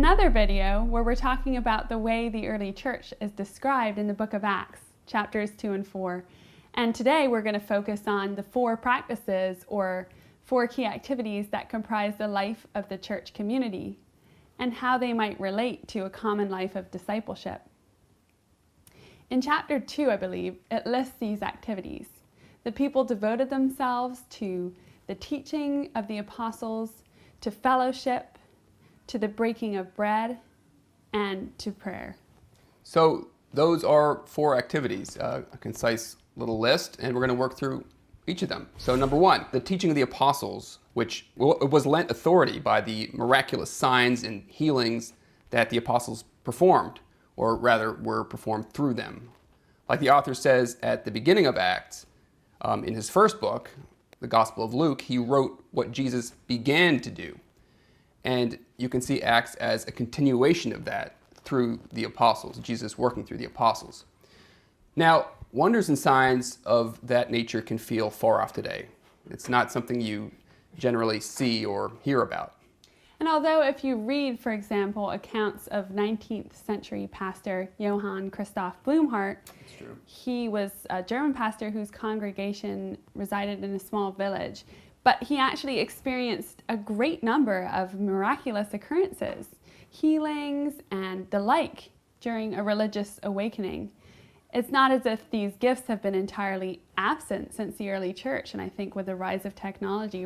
another video where we're talking about the way the early church is described in the book of Acts, chapters 2 and 4. And today we're going to focus on the 4 practices or 4 key activities that comprise the life of the church community and how they might relate to a common life of discipleship. In chapter 2, I believe, it lists these activities. The people devoted themselves to the teaching of the apostles, to fellowship, to the breaking of bread, and to prayer. So those are 4 activities, a concise little list, and we're going to work through each of them. So number 1, the teaching of the apostles, which was lent authority by the miraculous signs and healings that the apostles performed, or rather were performed through them. Like the author says at the beginning of Acts, in his first book, the Gospel of Luke, he wrote what Jesus began to do. And you can see Acts as a continuation of that through the apostles, Jesus working through the apostles. Now, wonders and signs of that nature can feel far off today. It's not something you generally see or hear about. And although if you read, for example, accounts of 19th century pastor Johann Christoph Blumhardt, he was a German pastor whose congregation resided in a small village, but he actually experienced a great number of miraculous occurrences, healings, and the like during a religious awakening. It's not as if these gifts have been entirely absent since the early church, and I think with the rise of technology,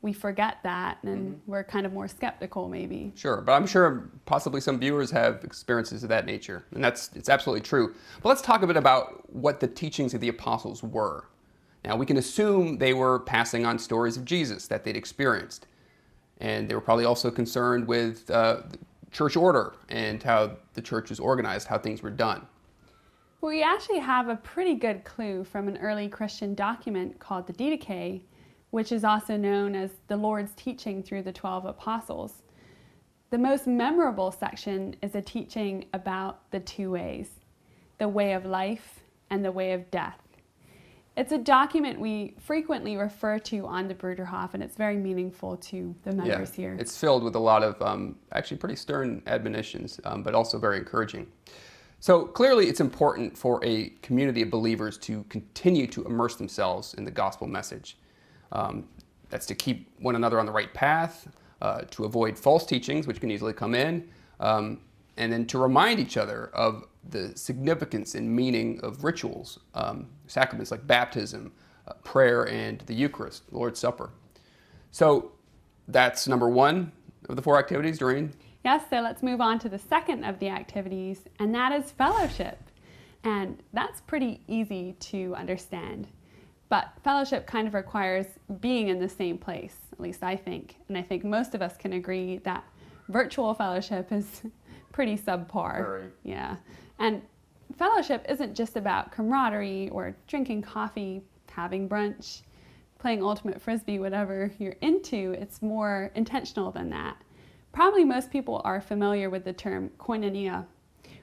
we forget that, and we're kind of more skeptical maybe. Sure, but I'm sure possibly some viewers have experiences of that nature, and it's absolutely true. But let's talk a bit about what the teachings of the apostles were. Now, we can assume they were passing on stories of Jesus that they'd experienced, and they were probably also concerned with church order and how the church was organized, how things were done. Well, we actually have a pretty good clue from an early Christian document called the Dedicaron, which is also known as the Lord's teaching through the 12 apostles. The most memorable section is a teaching about the 2 ways, the way of life and the way of death. It's a document we frequently refer to on the Bruderhof, and it's very meaningful to the members here. It's filled with a lot of actually pretty stern admonitions, but also very encouraging. So clearly it's important for a community of believers to continue to immerse themselves in the gospel message. That's to keep one another on the right path, to avoid false teachings, which can easily come in, and then to remind each other of the significance and meaning of rituals, sacraments like baptism, prayer, and the Eucharist, the Lord's Supper. So that's number 1 of the 4 activities, Doreen. Yes, so let's move on to the second of the activities, and that is fellowship. And that's pretty easy to understand. But fellowship kind of requires being in the same place, at least I think. And I think most of us can agree that virtual fellowship is pretty subpar. Very. Yeah. And fellowship isn't just about camaraderie or drinking coffee, having brunch, playing ultimate frisbee, whatever you're into. It's more intentional than that. Probably most people are familiar with the term koinonia,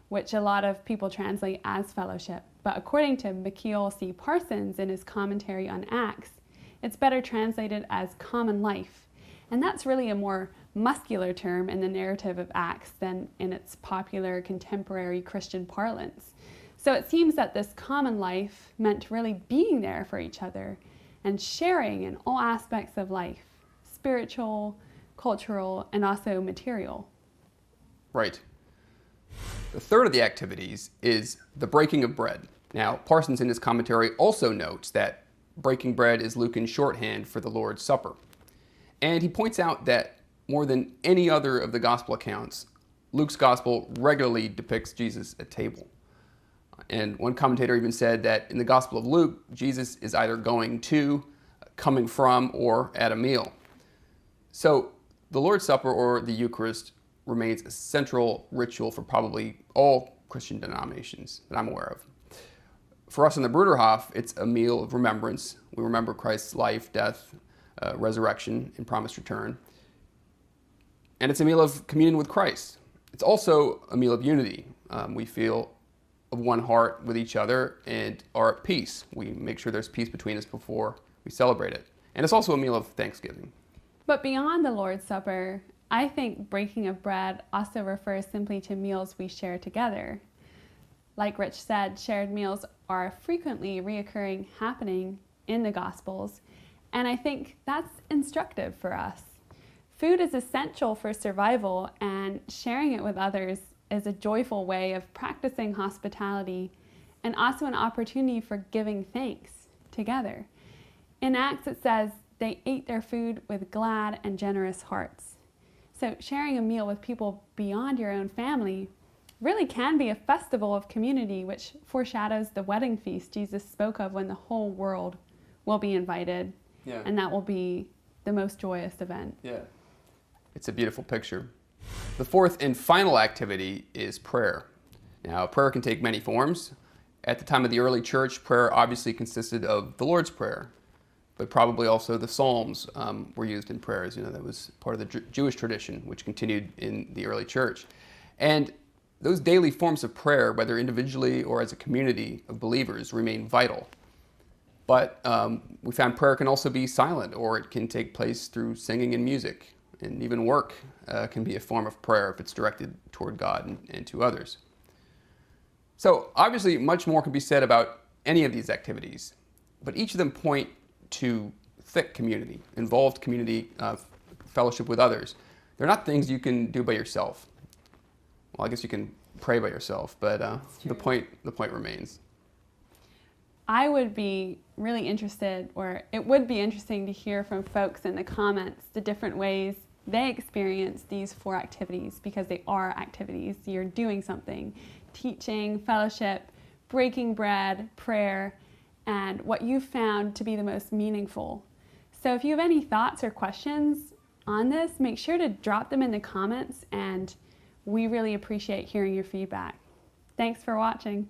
which a lot of people translate as fellowship. But according to McKeel C. Parsons in his commentary on Acts, it's better translated as common life. And that's really a more muscular term in the narrative of Acts than in its popular contemporary Christian parlance. So it seems that this common life meant really being there for each other and sharing in all aspects of life, spiritual, cultural, and also material. Right. The third of the activities is the breaking of bread. Now, Parsons in his commentary also notes that breaking bread is Lucan shorthand for the Lord's Supper. And he points out that more than any other of the gospel accounts, Luke's gospel regularly depicts Jesus at table. And one commentator even said that in the Gospel of Luke, Jesus is either going to, coming from, or at a meal. So the Lord's Supper or the Eucharist remains a central ritual for probably all Christian denominations that I'm aware of. For us in the Bruderhof, it's a meal of remembrance. We remember Christ's life, death, resurrection, and promised return. And it's a meal of communion with Christ. It's also a meal of unity. We feel of one heart with each other and are at peace. We make sure there's peace between us before we celebrate it. And it's also a meal of thanksgiving. But beyond the Lord's Supper, I think breaking of bread also refers simply to meals we share together. Like Rich said, shared meals are a frequently reoccurring happening in the Gospels, and I think that's instructive for us. Food is essential for survival, and sharing it with others is a joyful way of practicing hospitality and also an opportunity for giving thanks together. In Acts it says, they ate their food with glad and generous hearts. So sharing a meal with people beyond your own family really can be a festival of community, which foreshadows the wedding feast Jesus spoke of when the whole world will be invited. Yeah. And that will be the most joyous event. Yeah. It's a beautiful picture. The fourth and final activity is prayer. Now, prayer can take many forms. At the time of the early church, prayer obviously consisted of the Lord's Prayer, but probably also the Psalms were used in prayers. That was part of the Jewish tradition, which continued in the early church. And those daily forms of prayer, whether individually or as a community of believers, remain vital. But we found prayer can also be silent, or it can take place through singing and music. And even work can be a form of prayer if it's directed toward God and to others. So obviously much more can be said about any of these activities, but each of them point to thick community, involved community, fellowship with others. They're not things you can do by yourself. Well, I guess you can pray by yourself, but the point remains. I would be really interested, or it would be interesting to hear from folks in the comments the different ways they experience these 4 activities, because they are activities. You're doing something: teaching, fellowship, breaking bread, prayer, and what you found to be the most meaningful. So if you have any thoughts or questions on this, make sure to drop them in the comments, and we really appreciate hearing your feedback. Thanks for watching.